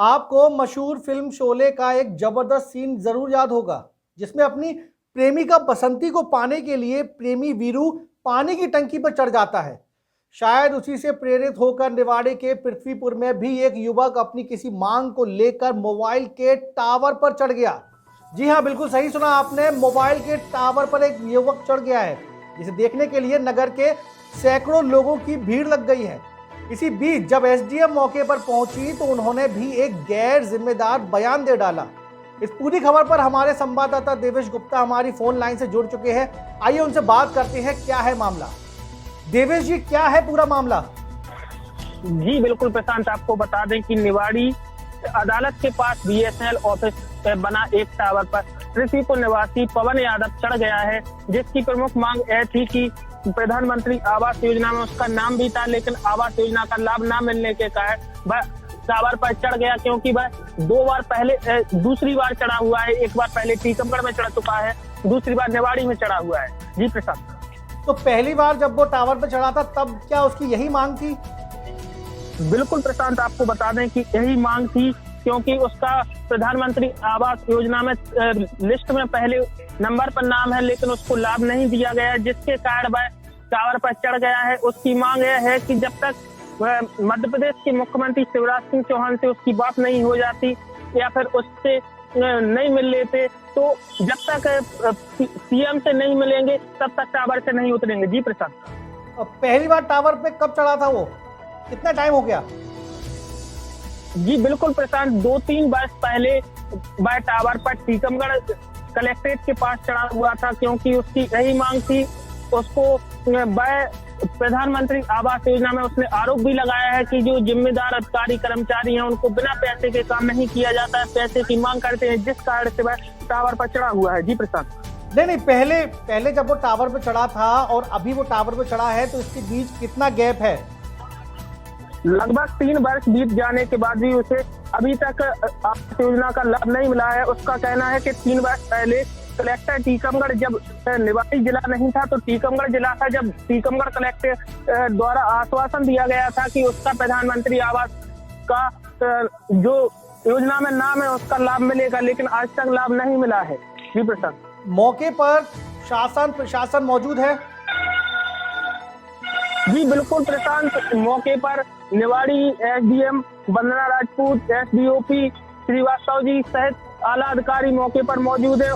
आपको मशहूर फिल्म शोले का एक जबरदस्त सीन जरूर याद होगा, जिसमें अपनी प्रेमिका बसंती को पाने के लिए प्रेमी वीरू पानी की टंकी पर चढ़ जाता है। शायद उसी से प्रेरित होकर निवाड़े के पृथ्वीपुर में भी एक युवक अपनी किसी मांग को लेकर मोबाइल के टावर पर चढ़ गया। जी हाँ, बिल्कुल सही सुना आपने, मोबाइल के टावर पर एक युवक चढ़ गया है, जिसे देखने के लिए नगर के सैकड़ों लोगों की भीड़ लग गई है। इसी बीच जब एसडीएम मौके पर पहुंची तो उन्होंने भी एक गैर जिम्मेदार बयान दे डाला। इस पूरी खबर पर हमारे संवाददाता देवेश गुप्ता हमारी फोन लाइन से जुड़ चुके हैं। आइए उनसे बात करते हैं, क्या है मामला। देवेश जी, क्या है पूरा मामला? जी बिल्कुल प्रशांत, आपको बता दें कि निवाड़ी अदालत के पास बीएसएनएल ऑफिस बना एक टावर पर पृथ्वीपुर निवासी पवन यादव चढ़ गया है, जिसकी प्रमुख मांग यह थी कि प्रधानमंत्री आवास योजना में उसका नाम भी था, लेकिन आवास योजना का लाभ न मिलने के कारण वह टावर पर चढ़ गया, क्योंकि वह दूसरी बार चढ़ा हुआ है। एक बार पहले टीकमगढ़ में चढ़ चुका है, दूसरी बार निवाड़ी में चढ़ा हुआ है। जी प्रशांत, तो पहली बार जब वो टावर पर चढ़ा था तब क्या उसकी यही मांग थी? बिल्कुल प्रशांत, आपको बता दें कि यही मांग थी, क्योंकि उसका प्रधानमंत्री आवास योजना में लिस्ट में पहले नंबर पर नाम है, लेकिन उसको लाभ नहीं दिया गया, जिसके कारण वह टावर पर चढ़ गया है। उसकी मांग यह है कि जब तक मध्य प्रदेश के मुख्यमंत्री शिवराज सिंह चौहान से उसकी बात नहीं हो जाती या फिर उससे नहीं मिल लेते, तो जब तक सीएम से नहीं मिलेंगे तब तक टावर से नहीं उतरेंगे। जी प्रशांत, पहली बार टावर पे कब चढ़ा था वो, कितना टाइम हो गया? जी बिल्कुल प्रशांत, 2-3 वर्ष पहले वह टावर पर टीकमगढ़ कलेक्ट्रेट के पास चढ़ा हुआ था, क्योंकि उसकी यही मांग थी। उसको वह प्रधानमंत्री आवास योजना में उसने आरोप भी लगाया है कि जो जिम्मेदार अधिकारी कर्मचारी हैं उनको बिना पैसे के काम नहीं किया जाता है, पैसे की मांग करते हैं, जिस कारण से वह टावर पर चढ़ा हुआ है। जी प्रशांत, नहीं, पहले जब वो टावर पे चढ़ा था और अभी वो टावर पे चढ़ा है तो इसके बीच कितना गैप है? लगभग 3 वर्ष बीत जाने के बाद भी उसे अभी तक आवास योजना का लाभ नहीं मिला है। उसका कहना है कि 3 वर्ष पहले कलेक्टर टीकमगढ़, जब निवाड़ी जिला नहीं था तो टीकमगढ़ जिला था, जब टीकमगढ़ कलेक्टर द्वारा आश्वासन दिया गया था कि उसका प्रधानमंत्री आवास का जो योजना में नाम है उसका लाभ मिलेगा, लेकिन आज तक लाभ नहीं मिला है। जी प्रशांत, मौके पर प्रशासन मौजूद है? जी बिल्कुल प्रशांत, मौके पर निवाड़ी एसडीएम वंदना राजपूत, एसडीओपी श्रीवास्तव जी सहित आला अधिकारी मौके पर मौजूद है,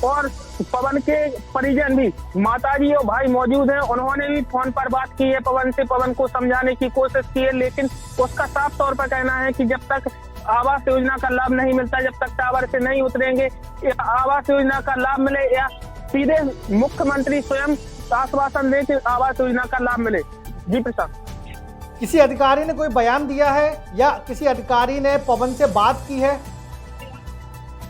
और पवन के परिजन भी, माताजी और भाई मौजूद हैं। उन्होंने भी फोन पर बात की है पवन से, पवन को समझाने की कोशिश की है, लेकिन उसका साफ तौर पर कहना है कि जब तक आवास योजना का लाभ नहीं मिलता, जब तक टावर से नहीं उतरेंगे, या आवास योजना का लाभ मिले या सीधे मुख्यमंत्री स्वयं आश्वासन दे कि आवास योजना का लाभ मिले। जी प्रशांत, किसी अधिकारी ने कोई बयान दिया है या किसी अधिकारी ने पवन से बात की है?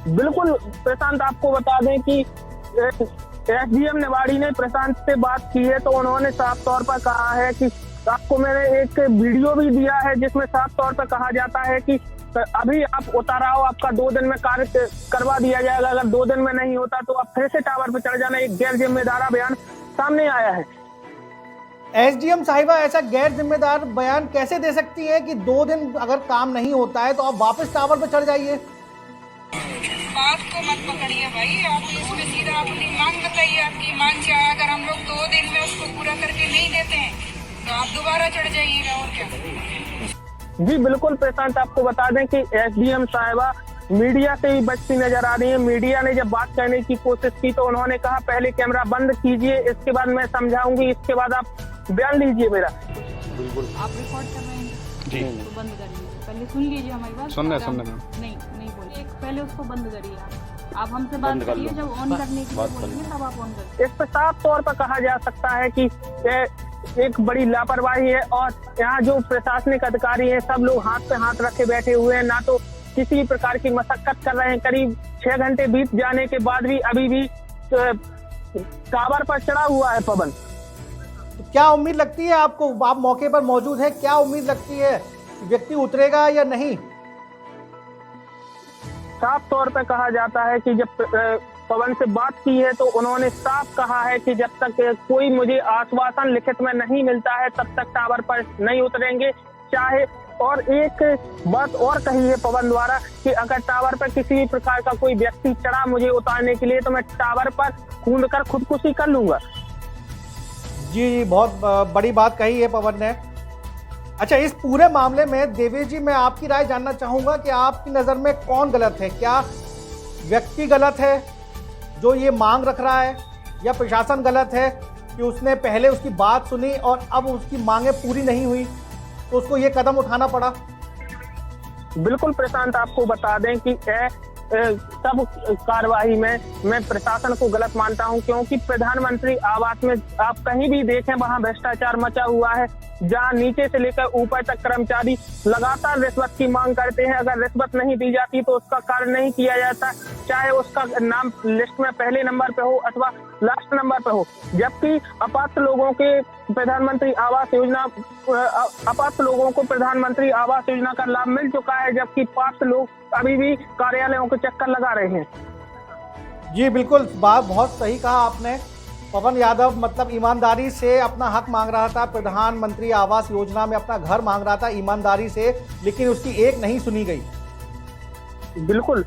बिल्कुल प्रशांत, आपको बता दें कि एसडीएम निवाड़ी ने प्रशांत से बात की है, तो उन्होंने साफ तौर पर कहा है कि आपको मैंने एक वीडियो भी दिया है जिसमें साफ तौर पर कहा जाता है कि अभी आप उतार आओ, आपका 2 दिन में कार्य करवा दिया जाएगा, अगर 2 दिन में नहीं होता तो आप फिर से टावर पर चढ़ जाना। एक गैर जिम्मेदार बयान सामने आया है। एसडीएम साहिबा ऐसा गैर जिम्मेदार बयान कैसे दे सकती है कि 2 दिन अगर काम नहीं होता है तो आप वापस टावर पर चढ़ जाइए? बात को मत पकड़िए भाई, आप इसमें सीधा अपनी मांग बताइए। आपकी मांग क्या है? अगर हम लोग 2 दिन में उसको पूरा करके नहीं देते हैं तो आप दोबारा चढ़ जाइएगा, और क्या। जी बिल्कुल प्रशांत, आपको बता दें कि एसडीएम साहिबा मीडिया से भी बचती नजर आ रही है। मीडिया ने जब बात करने की कोशिश की तो उन्होंने कहा पहले कैमरा बंद कीजिए, इसके बाद मैं समझाऊंगी, इसके बाद आप बयान लीजिए मेरा। बिल्कुल, आप रिकॉर्ड कर रहे हैं जी, तो बंद कर लीजिए, पहले सुन लीजिए हमारी बात। सुनने नहीं बोलिए, पहले उसको बंद करिए। आप हमसे बात करिए, जब ऑन करने की बोलेंगे तब आप ऑन करिए। इस पर साफ तौर पर कहा जा सकता है कि एक बड़ी लापरवाही है, और यहाँ जो प्रशासनिक अधिकारी हैं सब लोग हाथ पे हाथ रखे बैठे हुए हैं, ना तो किसी प्रकार की मशक्कत कर रहे हैं। करीब 6 घंटे बीत जाने के बाद भी अभी भी टावर पर चढ़ा हुआ है पवन। तो क्या उम्मीद लगती है आपको, आप मौके पर मौजूद हैं, क्या उम्मीद लगती है व्यक्ति उतरेगा या नहीं? साफ तौर पर कहा जाता है कि जब पवन से बात की है तो उन्होंने साफ कहा है कि जब तक कोई मुझे आश्वासन लिखित में नहीं मिलता है तब तक टावर पर नहीं उतरेंगे, चाहे और एक बात और कही है पवन द्वारा कि अगर टावर पर किसी भी प्रकार का कोई व्यक्ति चढ़ा मुझे उतारने के लिए तो मैं टावर पर कूदकर खुदकुशी कर लूंगा। जी, बहुत बड़ी बात कही है पवन ने। अच्छा, इस पूरे मामले में देवेश जी, मैं आपकी राय जानना चाहूंगा कि आपकी नज़र में कौन गलत है? क्या व्यक्ति गलत है जो ये मांग रख रहा है, या प्रशासन गलत है कि उसने पहले उसकी बात सुनी और अब उसकी मांगे पूरी नहीं हुई तो उसको ये कदम उठाना पड़ा? बिल्कुल प्रशांत, आपको बता दें कि सब कार्यवाही में मैं प्रशासन को गलत मानता हूं, क्योंकि प्रधानमंत्री आवास में आप कहीं भी देखें वहां भ्रष्टाचार मचा हुआ है, जहां नीचे से लेकर ऊपर तक कर्मचारी लगातार रिश्वत की मांग करते हैं। अगर रिश्वत नहीं दी जाती तो उसका कार्य नहीं किया जाता, चाहे उसका नाम लिस्ट में पहले नंबर पे हो अथवा लास्ट नंबर पे हो। जबकि अपात्र लोगों के प्रधानमंत्री आवास योजना अपात्र लोगों को प्रधानमंत्री आवास योजना का लाभ मिल चुका है, जबकि पात्र लोग अभी भी कार्यालयों के चक्कर लगा रहे हैं। जी बिल्कुल, बात बहुत सही कहा आपने। पवन यादव मतलब ईमानदारी से अपना हक मांग रहा था, प्रधानमंत्री आवास योजना में अपना घर मांग रहा था ईमानदारी से, लेकिन उसकी एक नहीं सुनी गई। बिल्कुल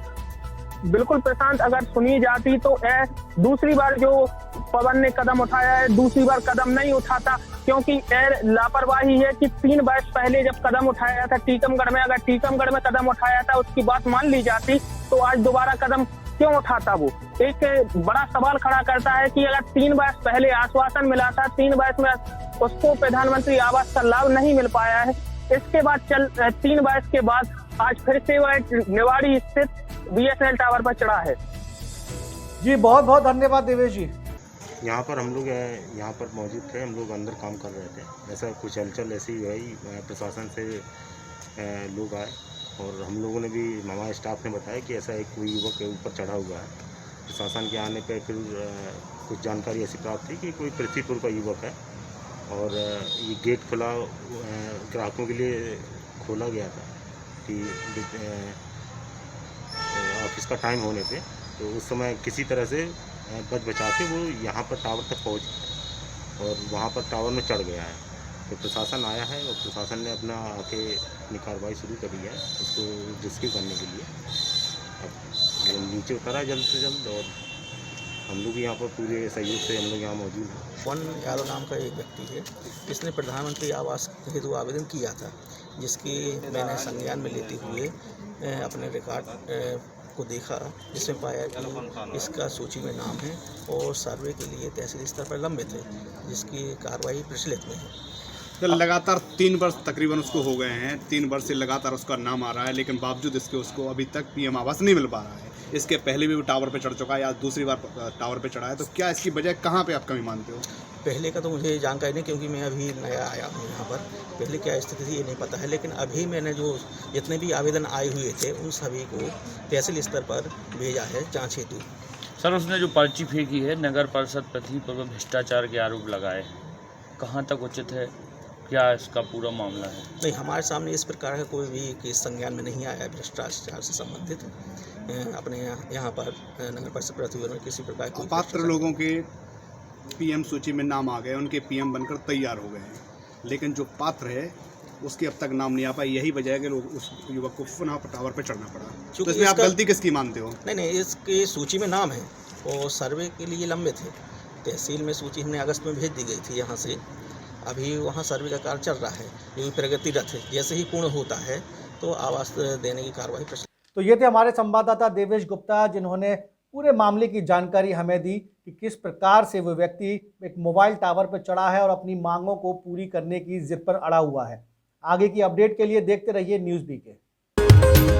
बिल्कुल प्रशांत, अगर सुनी जाती तो दूसरी बार जो पवन ने कदम उठाया है दूसरी बार कदम नहीं उठाता, क्योंकि लापरवाही है कि 3 वर्ष पहले जब कदम उठाया था टीकमगढ़ में, अगर टीकमगढ़ में कदम उठाया था उसकी बात मान ली जाती तो आज दोबारा कदम क्यों उठाता? वो एक बड़ा सवाल खड़ा करता है कि अगर 3 वर्ष पहले आश्वासन मिला था, 3 वर्ष में उसको प्रधानमंत्री आवास का लाभ नहीं मिल पाया है, इसके बाद 3 वर्ष के बाद आज फिर से वह निवाड़ी स्थित BSNL टावर पर चढ़ा है। जी बहुत बहुत धन्यवाद देवेश जी। यहाँ पर हम लोग यहाँ पर मौजूद थे, हम लोग अंदर काम कर रहे थे। ऐसा कुछ हलचल ऐसी हुई, प्रशासन से लोग आए और हम लोगों ने भी, हमारे स्टाफ ने बताया कि ऐसा एक कोई युवक के ऊपर चढ़ा हुआ है। प्रशासन के आने पे फिर कुछ जानकारी ऐसी प्राप्त थी कि कोई पृथ्वीपुर का युवक है और ये गेट खुला ग्राहकों के लिए खोला गया था कि ऑफिस का टाइम होने पे, तो उस समय किसी तरह से बच बचा के वो यहाँ पर टावर तक पहुँच और वहाँ पर टावर में चढ़ गया है। तो प्रशासन आया है और प्रशासन ने आके अपनी कार्रवाई शुरू करी है उसको रेस्क्यू करने के लिए। अब वो नीचे उतरा जल्द से जल्द और हम लोग यहाँ पर पूरे सहयोग से हम लोग यहाँ मौजूद हैं। पवन यादव नाम का एक व्यक्ति है, इसने प्रधानमंत्री आवास हेतु आवेदन किया था, जिसकी मैंने संज्ञान में लेते हुए अपने रिकॉर्ड को देखा, जिसमें पाया कि इसका सूची में नाम है और सर्वे के लिए तहसील स्तर पर लंबित है, जिसकी कार्रवाई प्रचलित में है। तो लगातार 3 वर्ष तकरीबन उसको हो गए हैं, 3 वर्ष से लगातार उसका नाम आ रहा है, लेकिन बावजूद इसके उसको अभी तक PM आवास नहीं मिल पा रहा है। इसके पहले भी वो टावर पे चढ़ चुका है, आज दूसरी बार टावर पे चढ़ा है। तो क्या इसकी वजह कहाँ पे आप कमी मानते हो? पहले का तो मुझे जानकारी नहीं, क्योंकि मैं अभी नया आया हूँ यहाँ पर, पहले क्या स्थिति थी ये नहीं पता है। लेकिन अभी मैंने जो जितने भी आवेदन आए हुए थे उन सभी को तहसील स्तर पर भेजा है जाँच हेतु। सर, उसने जो पर्ची फेंकी है नगर परिषद पृथ्वीपुर में भ्रष्टाचार के आरोप लगाए, कहाँ तक उचित है? क्या इसका पूरा मामला है? नहीं, हमारे सामने इस प्रकार का कोई भी केस संज्ञान में नहीं आया भ्रष्टाचार से संबंधित। अपने यहाँ पर नगर परिषद पृथ्वीपुर में किसी प्रकार कोई पात्र लोगों के PM सूची में नाम आ गए, उनके PM बनकर तैयार हो गए हैं, लेकिन जो पात्र है उसके अब तक नाम नहीं आ पाया। यही वजह है कि लोग उस युवक को पुनः टावर पर चढ़ना पड़ा। तो इसमें आप गलती किसकी मानते हो? नहीं, इसके सूची में नाम है और सर्वे के लिए लंबित है। तहसील में सूची हमने अगस्त में भेज दी गई थी यहाँ से, अभी वहाँ सर्वे का कार्य चल रहा है, जो भी प्रगतिरत है। जैसे ही पूर्ण होता है तो आवास देने की कार्रवाई। तो ये थे हमारे संवाददाता देवेश गुप्ता, जिन्होंने पूरे मामले की जानकारी हमें दी कि किस प्रकार से वो व्यक्ति एक मोबाइल टावर पर चढ़ा है और अपनी मांगों को पूरी करने की जिद पर अड़ा हुआ है। आगे की अपडेट के लिए देखते रहिए न्यूज़ BK।